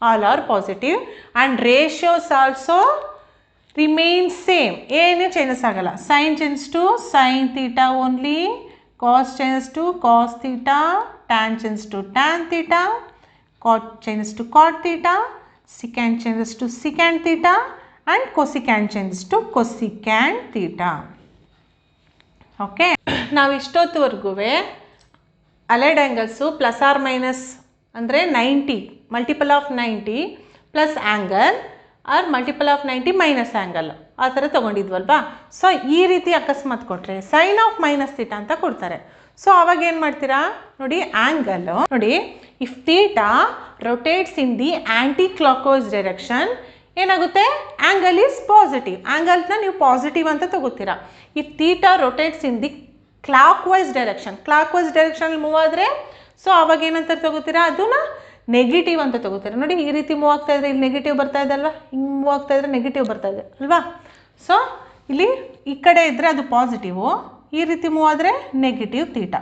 All are positive and ratios also remain same. ಏನು changes ಆಗಲ್ಲ. Sin changes to sin theta only, cos changes to cos theta, tan changes to tan theta, cot changes to cot theta, secant changes to secant theta and cosecant changes to cosecant theta. Okay, ನಾವು ಇಷ್ಟೊತ್ತುವರೆಗೂ allied angles plus or minus ಅಂದರೆ 90 multiple of 90 plus angle or multiple of 90 minus angle ಆ ಥರ ತೊಗೊಂಡಿದ್ವಲ್ವಾ. So ಈ ರೀತಿ ಅಕಸ್ಮಾತ್ ಕೊಟ್ಟರೆ sign of minus theta ಅಂತ ಕೊಡ್ತಾರೆ. ಸೊ ಅವಾಗ ಏನು ಮಾಡ್ತೀರಾ ನೋಡಿ, ಆ್ಯಂಗಲ್ ನೋಡಿ, if theta rotates in the anticlockwise direction ಏನಾಗುತ್ತೆ, ಆ್ಯಂಗಲ್ ಈಸ್ ಪಾಸಿಟಿವ್. ಆ್ಯಂಗಲ್ನ ನೀವು ಪಾಸಿಟಿವ್ ಅಂತ ತಗೋತೀರಾ. If theta rotates in the clockwise ಡೈರೆಕ್ಷನಲ್ಲಿ ಮೂವ್ ಆದರೆ ಸೊ ಅವಾಗ ಏನಂತ ತಗೋತೀರಾ, ಅದನ್ನ ನೆಗೆಟಿವ್ ಅಂತ ತಗೋತೀರಾ. ನೋಡಿ ಈ ರೀತಿ ಮೂವ್ ಆಗ್ತಾ ಇದ್ರೆ ಇಲ್ಲಿ ನೆಗೆಟಿವ್ ಬರ್ತಾ ಇದೆ ಅಲ್ವಾ, ಹಿಂಗೆ ಮೂವ್ ಆಗ್ತಾ ಇದ್ರೆ ನೆಗೆಟಿವ್ ಬರ್ತಾ ಇದೆ ಅಲ್ವಾ. ಸೊ ಇಲ್ಲಿ ಈ ಕಡೆ ಇದ್ದರೆ ಅದು ಪಾಸಿಟಿವು, ಈ ರೀತಿ ಮೂವ್ ಆದರೆ negative theta.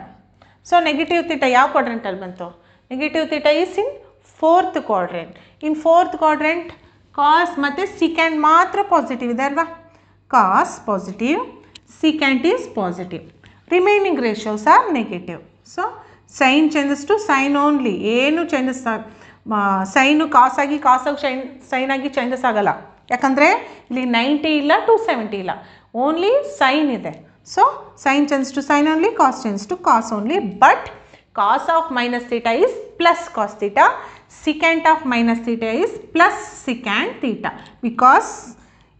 So negative theta ಯಾವ ಕ್ವಾಡ್ರೆಂಟಲ್ಲಿ ಬಂತು? Negative theta is in fourth quadrant. In fourth quadrant cos ಮತ್ತು ಸಿಕ್ಯಾಂಟ್ ಮಾತ್ರ ಪಾಸಿಟಿವ್ ಇದೆ ಅಲ್ವಾ. Cos positive, secant is positive, remaining ratios are negative. So sine changes to sine only, ಏನು changes sine ಕಾಸಾಗಿ sine ಆಗಿ ಚೇಂಜಸ್ ಆಗಲ್ಲ. ಯಾಕಂದರೆ ಇಲ್ಲಿ 90 ಇಲ್ಲ, 270 ಇಲ್ಲ, ಓನ್ಲಿ ಸೈನ್ ಇದೆ. So sine changes to sine only, cos changes to cos only, but cos of minus theta is plus cos theta, secant of minus theta is plus secant theta, because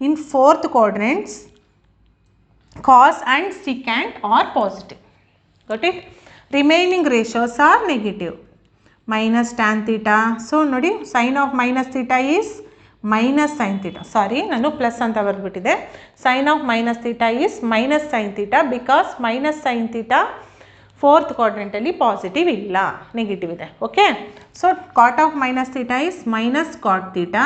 in fourth quadrants cos and secant are positive. Got it? Remaining ratios are negative. Minus tan theta. So nodi sin of minus theta is minus sin theta. Sorry, nanu plus anta barbittide. Sin of minus theta is minus sin theta, because minus sin theta fourth ಕ್ವಾಡ್ರೆಂಟಲ್ಲಿ positive ಇಲ್ಲ, negative ಇದೆ. Okay, so cot of minus theta is minus cot theta,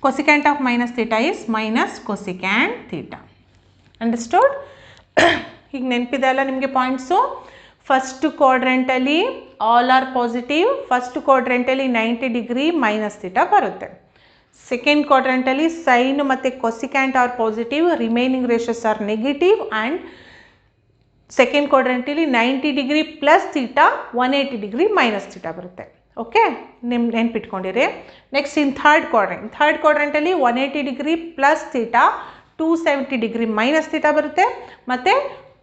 cosecant of minus theta is minus cosecant theta. Understood? ಈಗ ನೆನಪಿದೆ ಅಲ್ಲ ನಿಮಗೆ points. First ಕ್ವಾಡ್ರೆಂಟಲ್ಲಿ all are positive, first ಕ್ವಾಡ್ರೆಂಟಲ್ಲಿ 90 degree minus theta ಬರುತ್ತೆ. ಸೆಕೆಂಡ್ ಕ್ವಾಡ್ರೆಂಟಲ್ಲಿ ಸೈನ್ ಮತ್ತು cosecant are positive, remaining ratios are negative, and second ಕ್ವಾಡ್ರೆಂಟಲ್ಲಿ 90 degree plus theta, 180 degree minus theta ಬರುತ್ತೆ. ಓಕೆ, ನೆನ್ಪಿಟ್ಕೊಂಡಿರಿ. ನೆಕ್ಸ್ಟ್ ಇನ್ ಥರ್ಡ್ ಕ್ವಾಡ್ರೆಂಟಲ್ಲಿ 180 degree plus theta, 270 degree minus theta ಬರುತ್ತೆ. ಮತ್ತು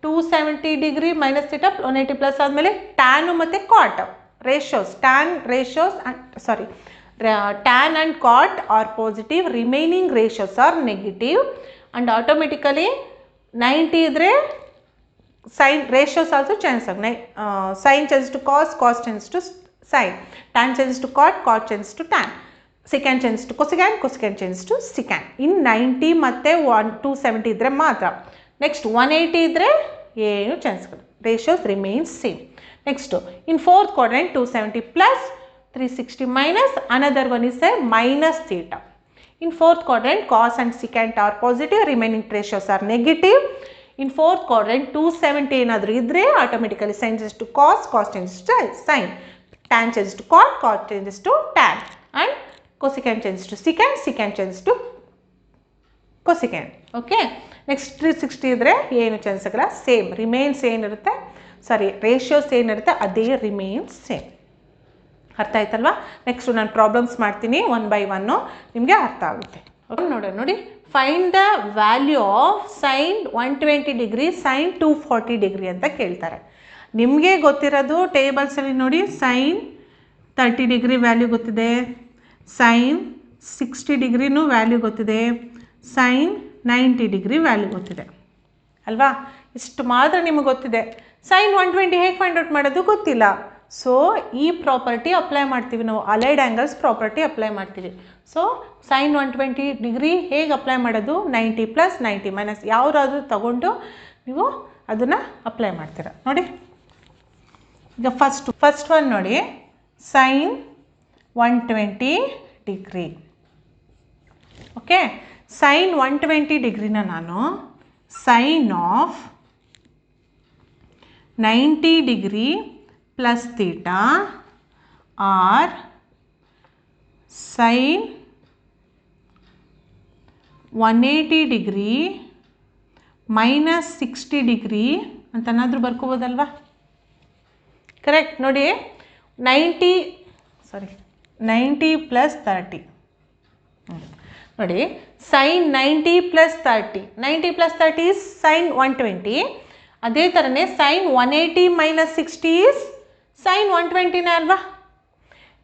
270 degree minus theta 180 plus ಆದಮೇಲೆ tan ಮತ್ತು cot ratios, tan and cot are positive, remaining ratios are negative, and automatically 90 ಇದ್ದರೆ sin ratios also changes. Sin changes to cos, cos changes to sin, tan changes to cot, cot changes to tan, secant changes to cosecant, cosecant changes to secant. In 90 ಮತ್ತೆ 270 ಇದ್ದರೆ ಮಾತ್ರ. Next 180 ಇದ್ದರೆ ಏನು chance, ratios remains same. Next in fourth quadrant 270 plus 360 minus, another one is a minus theta. In fourth quadrant cos and secant are positive, remaining ratios are negative. In fourth quadrant 270 ಏನಾದರೂ ಇದ್ದರೆ automatically sine changes to cos, cos changes to sine, tan changes to cot, cot changes to tan, and cosecant changes to secant, secant changes to cosecant. Okay, next 360 ಇದ್ದರೆ ಏನು changes ಆಗಲ್ಲ, same remains ಏನಿರುತ್ತೆ, ಸಾರಿ ratios ಏನಿರುತ್ತೆ ಅದೇ remains same. ಅರ್ಥ ಆಯ್ತಲ್ವಾ? Next ನಾನು problems ಮಾಡ್ತೀನಿ 1 by 1, ನಿಮಗೆ ಅರ್ಥ ಆಗುತ್ತೆ. ನೋಡೋಣ ನೋಡಿ, find the value of sine 120 degree sign 240 degree ಅಂತ ಕೇಳ್ತಾರೆ. ನಿಮಗೆ ಗೊತ್ತಿರೋದು ಟೇಬಲ್ಸಲ್ಲಿ ನೋಡಿ, ಸೈನ್ 30 ಡಿಗ್ರಿ ವ್ಯಾಲ್ಯೂ ಗೊತ್ತಿದೆ, ಸೈನ್ 60 ಡಿಗ್ರಿನೂ ವ್ಯಾಲ್ಯೂ ಗೊತ್ತಿದೆ, ಸೈನ್ 90 ಡಿಗ್ರಿ ವ್ಯಾಲ್ಯೂ ಗೊತ್ತಿದೆ ಅಲ್ವಾ? ಇಷ್ಟು ಮಾತ್ರ ನಿಮಗೆ ಗೊತ್ತಿದೆ. ಸೈನ್ 120 ಹೇಗೆ ಫೈಂಡ್ ಔಟ್ ಮಾಡೋದು ಗೊತ್ತಿಲ್ಲ. ಸೊ ಈ ಪ್ರಾಪರ್ಟಿ ಅಪ್ಲೈ ಮಾಡ್ತೀವಿ ನಾವು, ಅಲೈಡ್ ಆ್ಯಂಗಲ್ಸ್ ಪ್ರಾಪರ್ಟಿ ಅಪ್ಲೈ ಮಾಡ್ತೀವಿ. ಸೊ ಸೈನ್ 120 ಡಿಗ್ರಿ ಹೇಗೆ ಅಪ್ಲೈ ಮಾಡೋದು, 90 + 90 - ಯಾವುದಾದ್ರೂ ತಗೊಂಡು ನೀವು ಅದನ್ನು ಅಪ್ಲೈ ಮಾಡ್ತೀರ. ನೋಡಿ ಈಗ ಫಸ್ಟ್ ಒನ್ ನೋಡಿ, ಸೈನ್ 120 ಡಿಗ್ರಿ. ಓಕೆ, ಸೈನ್ 120 ಡಿಗ್ರಿನ ನಾನು sine of 90 degree plus theta or sine 180 degree -60 degree ಅಂತನಾದರೂ ಬರ್ಕೋಬೋದಲ್ವಾ? ಕರೆಕ್ಟ್. ನೋಡಿ 90 + 30 ನೋಡಿ, ಸೈನ್ 90 + 30, 90 + 30 is ಸೈನ್ 120. ಅದೇ ಥರನೇ ಸೈನ್ 180 - 60 is ಸೈನ್ 120ನೇ ಅಲ್ವಾ?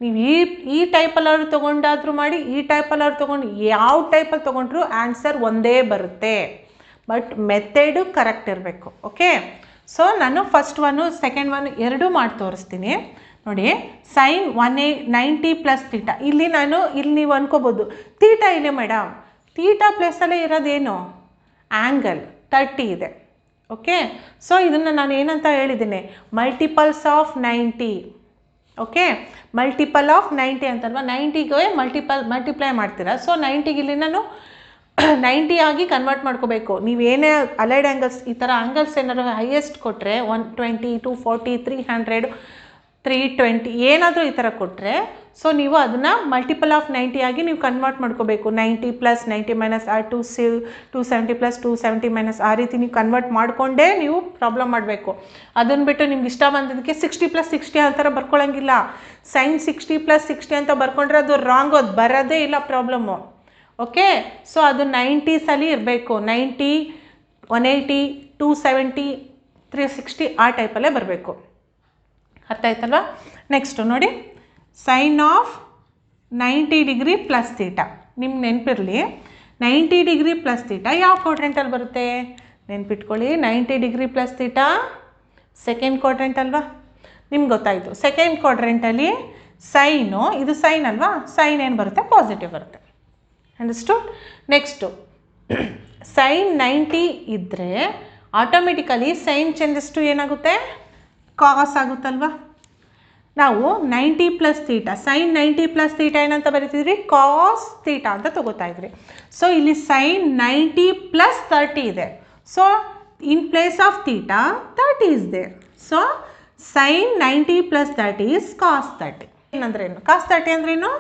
ನೀವು ಈ ಟೈಪಲ್ಲಾದ್ರು ತೊಗೊಂಡಾದರೂ ಮಾಡಿ, ಈ ಟೈಪಲ್ಲಾದ್ರು ತೊಗೊಂಡು ಯಾವ ಟೈಪಲ್ಲಿ ತೊಗೊಂಡ್ರು ಆನ್ಸರ್ ಒಂದೇ ಬರುತ್ತೆ. ಬಟ್ ಮೆಥಡು ಕರೆಕ್ಟ್ ಇರಬೇಕು. ಓಕೆ, ಸೊ ನಾನು ಫಸ್ಟ್ ಒನ್ನು ಸೆಕೆಂಡ್ ಒನ್ ಎರಡೂ ಮಾಡಿ ತೋರಿಸ್ತೀನಿ. ನೋಡಿ, ಸೈನ್ 90 + ಥೀಟಾ, ಇಲ್ಲಿ ನೀವು ಅನ್ಕೋಬೋದು ಥೀಟಾ ಇದೆ ಮೇಡಮ್, ಥೀಟಾ ಪ್ಲೇಸಲ್ಲೇ ಇರೋದೇನು ಆ್ಯಂಗಲ್ 30 ಇದೆ. ಓಕೆ, ಸೊ ಇದನ್ನು ನಾನು ಏನಂತ ಹೇಳಿದ್ದೀನಿ, multiples of 90. Okay, multiple of 90 ಅಂತಲ್ವಾ, 90ಗೆ ಮಲ್ಟಿಪ್ಲೈ ಮಾಡ್ತೀರಾ. ಸೊ 90ಗೆ ಇಲ್ಲಿ ನಾನು 90 ಆಗಿ ಕನ್ವರ್ಟ್ ಮಾಡ್ಕೋಬೇಕು. ನೀವೇನೇ ಅಲೈಡ್ ಆ್ಯಂಗಲ್ಸ್ ಈ ಥರ ಆ್ಯಂಗಲ್ಸ್ ಏನಾದ್ರು ಹೈಯೆಸ್ಟ್ ಕೊಟ್ಟರೆ 120, 240, 300, 320 ಏನಾದರೂ ಈ ಥರ ಕೊಟ್ಟರೆ, ಸೊ ನೀವು ಅದನ್ನು ಮಲ್ಟಿಪಲ್ ಆಫ್ 90 ಆಗಿ ನೀವು ಕನ್ವರ್ಟ್ ಮಾಡ್ಕೋಬೇಕು. 90 + 90 - 270 + 270 - ಆ ರೀತಿ ನೀವು ಕನ್ವರ್ಟ್ ಮಾಡಿಕೊಂಡೇ ನೀವು ಪ್ರಾಬ್ಲಮ್ ಮಾಡಬೇಕು. ಅದನ್ನು ಬಿಟ್ಟು ನಿಮ್ಗೆ ಇಷ್ಟ ಬಂದಿದ್ದಕ್ಕೆ 60 + 60 ಆ ಥರ ಬರ್ಕೊಳ್ಳೋಂಗಿಲ್ಲ. ಸೈನ್ 60 + 60 ಅಂತ ಬರ್ಕೊಂಡ್ರೆ ಅದು ರಾಂಗ್, ಅದು ಬರೋದೇ ಇಲ್ಲ ಪ್ರಾಬ್ಲಮ್ಮು. ಓಕೆ, ಸೊ ಅದು 90ಸಲ್ಲಿ ಇರಬೇಕು. 90, 180, 270, 360 ಆ ಟೈಪಲ್ಲೇ ಬರಬೇಕು. ಅರ್ಥ ಆಯ್ತಲ್ವಾ? ನೆಕ್ಸ್ಟು ನೋಡಿ, sine of 90 degree plus theta. ನಿಮ್ಗೆ ನೆನಪಿರಲಿ, 90 ಡಿಗ್ರಿ ಪ್ಲಸ್ ಥೀಟಾ ಯಾವ ಕ್ವಾಡ್ರೆಂಟಲ್ಲಿ ಬರುತ್ತೆ ನೆನ್ಪಿಟ್ಕೊಳ್ಳಿ. 90 degree plus theta second quadrant ಅಲ್ವಾ? ನಿಮ್ಗೆ ಗೊತ್ತಾಯಿತು. ಸೆಕೆಂಡ್ ಕ್ವಾಡ್ರೆಂಟಲ್ಲಿ ಸೈನು, ಇದು ಸೈನ್ ಅಲ್ವಾ, ಸೈನ್ ಏನು ಬರುತ್ತೆ, ಪಾಸಿಟಿವ್ ಬರುತ್ತೆ. ಅಂಡರ್ಸ್ಟುಡ್? ನೆಕ್ಸ್ಟು ಸೈನ್ 90 ಇದ್ದರೆ ಆಟೋಮೆಟಿಕಲಿ ಸೈನ್ ಚೇಂಜಸ್ ಟು ಏನಾಗುತ್ತೆ, ಕಾಸ್ ಆಗುತ್ತಲ್ವಾ? ನಾವು 90 + ಥೀಟಾ, ಸೈನ್ 90 + ಥೀಟಾ ಏನಂತ ಬರೀತಿದ್ರಿ, ಕಾಸ್ ಥೀಟಾ ಅಂತ ತಗೋತಾ ಇದ್ರಿ. ಸೊ ಇಲ್ಲಿ ಸೈನ್ 90 + 30 ಇದೆ. So in place of theta 30 is there. So sine 90 + 30 is cos 30. ಏನಂದ್ರೇನು ಕಾಸ್ 30 ಅಂದ್ರೇನು,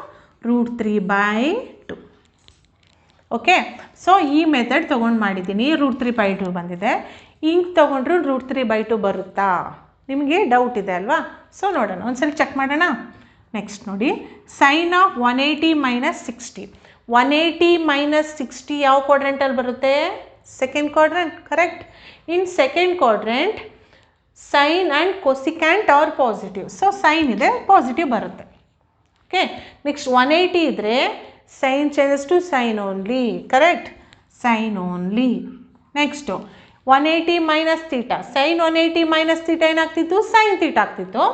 √3/2. ಓಕೆ, ಸೊ ಈ ಮೆಥಡ್ ತೊಗೊಂಡು ಮಾಡಿದ್ದೀನಿ, √3/2 ಬಂದಿದೆ. ಹಿಂಗೆ ತೊಗೊಂಡ್ರು √3/2 ಬರುತ್ತಾ, ನಿಮಗೆ ಡೌಟ್ ಇದೆ ಅಲ್ವಾ? ಸೊ ನೋಡೋಣ, ಒಂದ್ಸಲ ಚೆಕ್ ಮಾಡೋಣ. ನೆಕ್ಸ್ಟ್ ನೋಡಿ, ಸೈನ್ ಆಫ್ 180 - 60. 180 - 60 ಯಾವ ಕ್ವಾಡ್ರೆಂಟಲ್ಲಿ ಬರುತ್ತೆ, second quadrant. Correct. In second quadrant sine and cosecant are positive. So sine ಇದೆ, ಪಾಸಿಟಿವ್ ಬರುತ್ತೆ. ಓಕೆ, ನೆಕ್ಸ್ಟ್ 180 ಇದ್ದರೆ sine changes to sine only. Correct, sine only. Next 180 - theta, sine 180 - theta ಏನಾಗ್ತಿತ್ತು, sine theta ಆಗ್ತಿತ್ತು.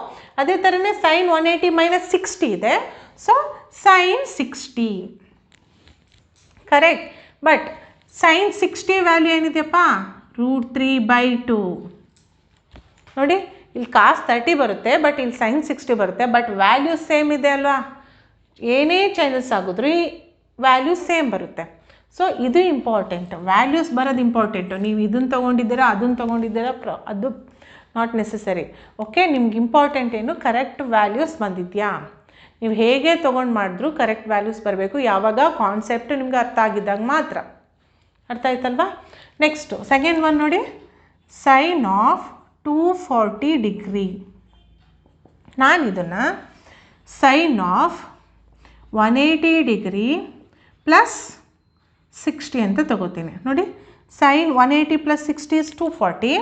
ಅದೇ ಥರನೇ ಸೈನ್ 180 - 60 ಇದೆ. So sine 60. Correct. But sine 60 value ಏನಿದೆಯಪ್ಪ, √3/2. ನೋಡಿ, ಇಲ್ಲಿ ಕಾಸ್ 30 ಬರುತ್ತೆ, ಬಟ್ ಇಲ್ಲಿ ಸೈನ್ 60 ಬರುತ್ತೆ. ಬಟ್ ವ್ಯಾಲ್ಯೂ ಸೇಮ್ ಇದೆ ಅಲ್ವಾ? ಏನೇ ಚೇಂಜಸ್ ಆಗಿದ್ರು ಈ ವ್ಯಾಲ್ಯೂ ಸೇಮ್ ಬರುತ್ತೆ. ಸೊ ಇದು ಇಂಪಾರ್ಟೆಂಟ್, ವ್ಯಾಲ್ಯೂಸ್ ಬರೋದು ಇಂಪಾರ್ಟೆಂಟು. ನೀವು ಇದನ್ನು ತೊಗೊಂಡಿದ್ದೀರಾ ಅದನ್ನು ತೊಗೊಂಡಿದ್ದೀರಾ ಅದು ನಾಟ್ ನೆಸೆಸರಿ. ಓಕೆ, ನಿಮ್ಗೆ ಇಂಪಾರ್ಟೆಂಟ್ ಏನು, ಕರೆಕ್ಟ್ ವ್ಯಾಲ್ಯೂಸ್ ಬಂದಿದೆಯಾ. ನೀವು ಹೇಗೆ ತೊಗೊಂಡು ಮಾಡಿದ್ರೂ ಕರೆಕ್ಟ್ ವ್ಯಾಲ್ಯೂಸ್ ಬರಬೇಕು. ಯಾವಾಗ ಕಾನ್ಸೆಪ್ಟ್ ನಿಮ್ಗೆ ಅರ್ಥ ಆಗಿದ್ದಾಗ ಮಾತ್ರ. ಅರ್ಥ ಆಯ್ತಲ್ವಾ. ನೆಕ್ಸ್ಟು ಸೆಕೆಂಡ್ ಒನ್ ನೋಡಿ, ಸೈನ್ ಆಫ್ 240 ಡಿಗ್ರಿ. ನಾನು ಇದನ್ನು ಸೈನ್ ಆಫ್ 180 ಡಿಗ್ರಿ ಪ್ಲಸ್ 60 ಅಂತ ತಗೋತೀನಿ. ನೋಡಿ, ಸೈನ್ 180 ಪ್ಲಸ್ 60 ಇಸ್ 240.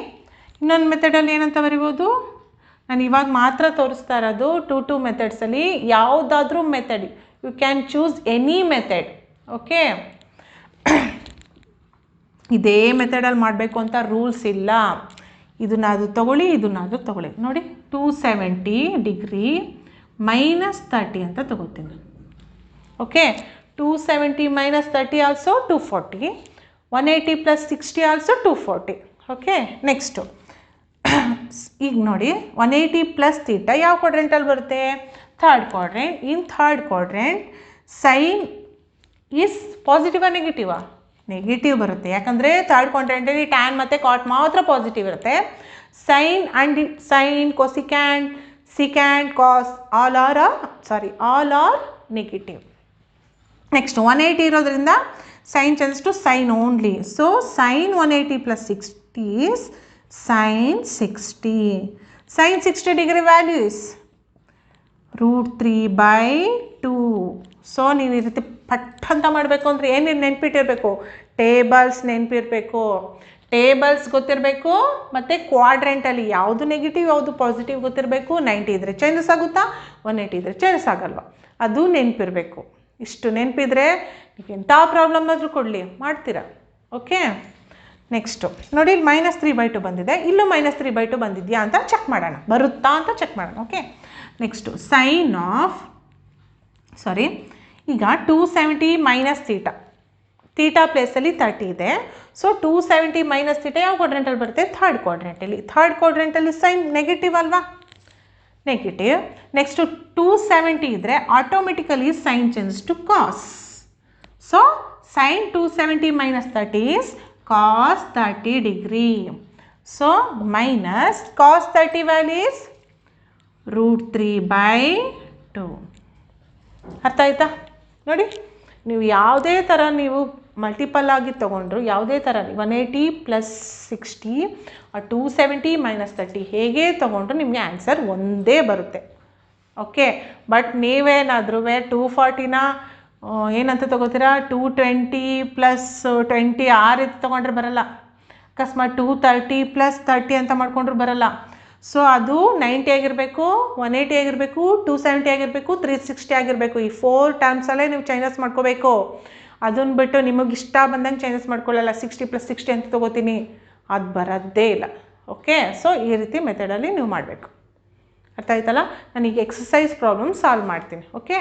ಇನ್ನೊಂದು ಮೆಥಡಲ್ಲಿ ಏನಂತ ಬರಿಬೋದು, ನಾನು ಇವಾಗ ಮಾತ್ರ ತೋರಿಸ್ತಾ ಇರೋದು 2 ಮೆಥಡ್ಸಲ್ಲಿ. ಯಾವುದಾದ್ರೂ method you can choose any method. Okay, ಇದೇ ಮೆಥಡಲ್ಲಿ ಮಾಡಬೇಕು ಅಂತ ರೂಲ್ಸ್ ಇಲ್ಲ. ಇದನ್ನು ಅದು ತೊಗೊಳ್ಳಿ, ಇದನ್ನು ಅದು ತೊಗೊಳ್ಳಿ. ನೋಡಿ, 270 ಡಿಗ್ರಿ ಮೈನಸ್ 30 ಅಂತ ತಗೋತೀನಿ. Okay, 270 minus 30 also 240. 180 plus 60 also 240. Okay, next ಈಗ ನೋಡಿ, 180 ಪ್ಲಸ್ ಥೀಟಾ ಯಾವ ಕ್ವಾಡ್ರೆಂಟಲ್ಲಿ ಬರುತ್ತೆ, third quadrant. In third quadrant sine is ಪಾಸಿಟಿವಾ ನೆಗೆಟಿವಾ, ನೆಗೆಟಿವ್ ಬರುತ್ತೆ. ಯಾಕಂದರೆ ಥರ್ಡ್ ಕ್ವಾಡ್ರೆಂಟಲ್ಲಿ ಟ್ಯಾನ್ ಮತ್ತು ಕಾಟ್ ಮಾತ್ರ ಪಾಸಿಟಿವ್ ಇರುತ್ತೆ. Sine and sine, cosecant, secant, cos all are negative. Next 180 ಇರೋದ್ರಿಂದ sine changes to sine only. So sine 180 plus 60 is sine 60. Sine 60 degree value is √3/2. So ನೀವು ಈ ರೀತಿ ಪಟ್ ಅಂತ ಮಾಡಬೇಕು ಅಂದರೆ ಏನೇನು ನೆನ್ಪಿಟ್ಟಿರಬೇಕು, ಟೇಬಲ್ಸ್ ನೆನಪಿರಬೇಕು, ಟೇಬಲ್ಸ್ ಗೊತ್ತಿರಬೇಕು, ಮತ್ತು ಕ್ವಾಡ್ರೆಂಟಲ್ಲಿ ಯಾವುದು ನೆಗೆಟಿವ್ ಯಾವುದು ಪಾಸಿಟಿವ್ ಗೊತ್ತಿರಬೇಕು. 90 ಇದ್ದರೆ ಚೇಂಜಸ್ ಆಗುತ್ತಾ, 180 ಇದ್ದರೆ ಚೇಂಜಸ್ ಆಗಲ್ವಾ, ಅದು ನೆನಪಿರಬೇಕು. ಇಷ್ಟು ನೆನಪಿದ್ರೆ ನೀವು ಎಂಥ ಪ್ರಾಬ್ಲಮ್ ಆದರೂ ಕೊಡಲಿ ಮಾಡ್ತೀರಾ. ಓಕೆ, ನೆಕ್ಸ್ಟು ನೋಡಿ, ಇಲ್ಲಿ -3/2 ಬಂದಿದೆ, ಇಲ್ಲೂ -3/2 ಬಂದಿದೆಯಾ ಅಂತ ಚೆಕ್ ಮಾಡೋಣ, ಬರುತ್ತಾ ಅಂತ ಚೆಕ್ ಮಾಡೋಣ. ಓಕೆ, ನೆಕ್ಸ್ಟು ಸೈನ್ ಆಫ್ ಈಗ 270 ಮೈನಸ್ ಥೀಟಾ ಪ್ಲೇಸಲ್ಲಿ 30 ಇದೆ. ಸೊ 270 ಮೈನಸ್ ಥೀಟಾ ಯಾವ ಕ್ವಾಡ್ರೆಂಟಲ್ಲಿ ಬರುತ್ತೆ, ಥರ್ಡ್ ಕ್ವಾಡ್ರೆಂಟಲ್ಲಿ. ಥರ್ಡ್ ಕ್ವಾಡ್ರೆಂಟಲ್ಲಿ ಸೈನ್ ನೆಗೆಟಿವ್ ಅಲ್ವಾ, ನೆಗೆಟಿವ್. ನೆಕ್ಸ್ಟು 270 ಇದ್ದರೆ automatically sine changes to cos. So sine 270 minus 30 is cos 30 degree. So minus cos 30 value is √3/2. ಅರ್ಥ ಆಯ್ತಾ. ನೋಡಿ, ನೀವು ಯಾವುದೇ ಥರ ನೀವು ಮಲ್ಟಿಪಲ್ ಆಗಿ ತೊಗೊಂಡ್ರು, ಯಾವುದೇ ಥರ 180 ಪ್ಲಸ್ 60 270 ಮೈನಸ್ 30 ಹೇಗೆ ತೊಗೊಂಡ್ರು ನಿಮಗೆ ಆನ್ಸರ್ ಒಂದೇ ಬರುತ್ತೆ. ಓಕೆ, ಬಟ್ ನೀವೇನಾದ್ರೂ 240ನ ಏನಂತ ತೊಗೋತೀರಾ, 220 ಪ್ಲಸ್ 20 ಆ ರೀತಿ ತೊಗೊಂಡ್ರೆ ಬರಲ್ಲ. ಅಕಸ್ಮಾತ್ 230 ಪ್ಲಸ್ 30 ಅಂತ ಮಾಡ್ಕೊಂಡ್ರು ಬರಲ್ಲ. ಸೊ ಅದು 90 ಆಗಿರಬೇಕು, 180 ಆಗಿರಬೇಕು, 270 ಆಗಿರಬೇಕು, 360 ಆಗಿರಬೇಕು. ಈ 4 ಟರ್ಮ್ಸಲ್ಲೇ ನೀವು ಚೇಂಜಸ್ ಮಾಡ್ಕೋಬೇಕು. ಅದನ್ನು ಬಿಟ್ಟು ನಿಮಗೆ ಇಷ್ಟ ಬಂದಂಗೆ ಚೇಂಜಸ್ ಮಾಡ್ಕೊಳ್ಳಲ್ಲ. 60 ಪ್ಲಸ್ 60 ಅಂತ ತೊಗೋತೀನಿ, ಅದು ಬರೋದೇ ಇಲ್ಲ. ಓಕೆ, ಸೊ ಈ ರೀತಿ ಮೆಥಡಲ್ಲಿ ನೀವು ಮಾಡಬೇಕು. ಅರ್ಥ ಆಯ್ತಲ್ಲ. ನಾನೀಗ ಎಕ್ಸಸೈಸ್ ಪ್ರಾಬ್ಲಮ್ ಸಾಲ್ವ್ ಮಾಡ್ತೀನಿ. ಓಕೆ.